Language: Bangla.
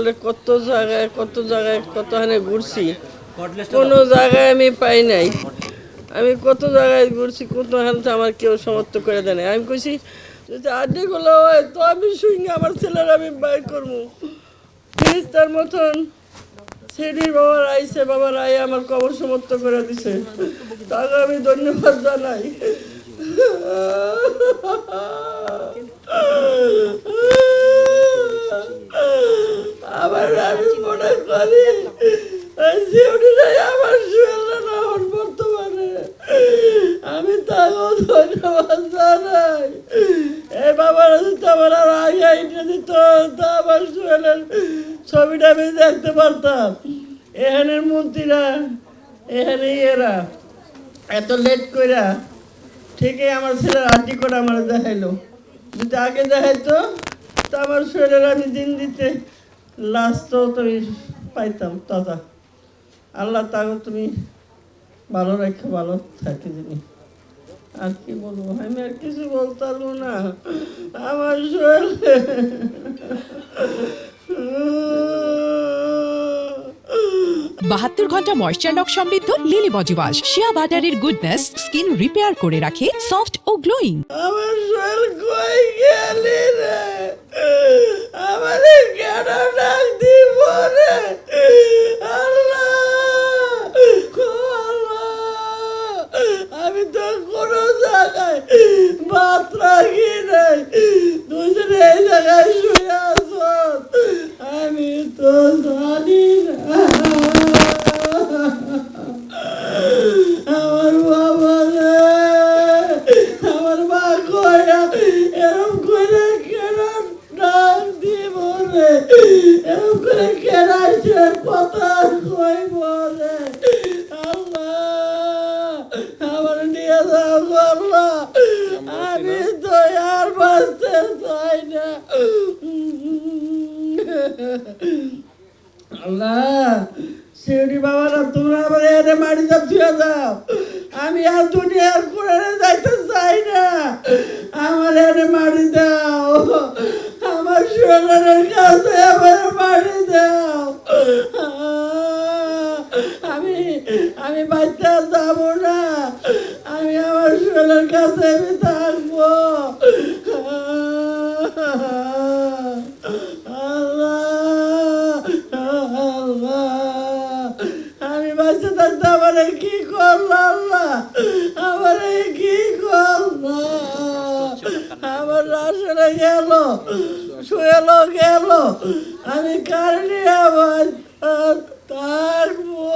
সোহেলের কত জায়গায় কতখানে ঘুরছি, কোনো জায়গায় আমি পাই নাই। আমি কত জায়গায় ঘুরছি, কোনোখানে তো আমার কেউ সমর্থ করে দেয় নাই। আমি কইছি যদি আড্ডিগুলো হয় তো আমি সঙ্গে আমার ছেলের আমি বাইর করবো। ফিরিস্তার মতন সেদিন বাবার আইসে, বাবার আই আমার কবর সমর্থ করে দিছে, তাকে আমি ধন্যবাদ জানাই। আবার আমি মনে করি জিউনিটাই আমার শুয়েল না হন বর্তমানে, আমি তাকেও ধন্যবাদ জানাই। এই বাবার যদি আমার আর আগে এটা দিত তা আমার শুয়েলের ছবিটা আমি দেখতে পারতাম। এখানের মন্ত্রীরা, এখানে এরা এত লেট কইরা ঠিকই আমার ছেলের আড্ডি করে আমার দেখাইলো। যদি আগে দেখাইতো তো আমার শরীরের আমি দিন দিতে লাস্ট তো তুমি পাইতাম তাজা। আল্লাহ তাকে তুমি ভালো রেখে ভালো থাকি তুমি। আর কি বলবো, আমি আর কিছু বলতে পারবো না। আমার শরীর ৭২ ঘন্টা ময়েশ্চার লক সমৃদ্ধ লিলি বডি ওয়াশ শিয়া বাটারের গুডনেস স্কিন রিপেয়ার করে রাখে সফট ও গ্লোয়িং। আমার শরীর কই গেলি রে, আমার কেন ডাক দিব রে আল্লাহ, আমি তো কোনো জায়গায় ভাত রাখি নাই, দুজনে এই জায়গায় শুয়ে আছ, আমি তো জানি না। আমার বাবা রে, আমার মা কয়া এরম করে কেন ডাক দিব রে, এরম করে কেন সে কথা কইব রে আল্লাহ, আমার নিয়ে যাও আল্লাহ, আমি তো আর বাঁচতে চাই না আল্লাহ। শিউরি বাবারা তোমরা আবার এনে মারি ছুঁয়ে যাও, আমি আর দুনিয়ার কোরআনে যাইতে চাই না, আমার এনে মারি দাও, আমার শরীরের কাছে আমার মারি দাও। আমি আমি বাচ্চা যাব না, আমি আমার শরীরের কাছে আমি থাকবো। আমি বাচ্চা থাকতে আমার কি করলো আল্লাহ, আমার কি করলো, আমার আসলে গেল শুয়েল গেল, আমি কার নিয়ে আবার থাকবো।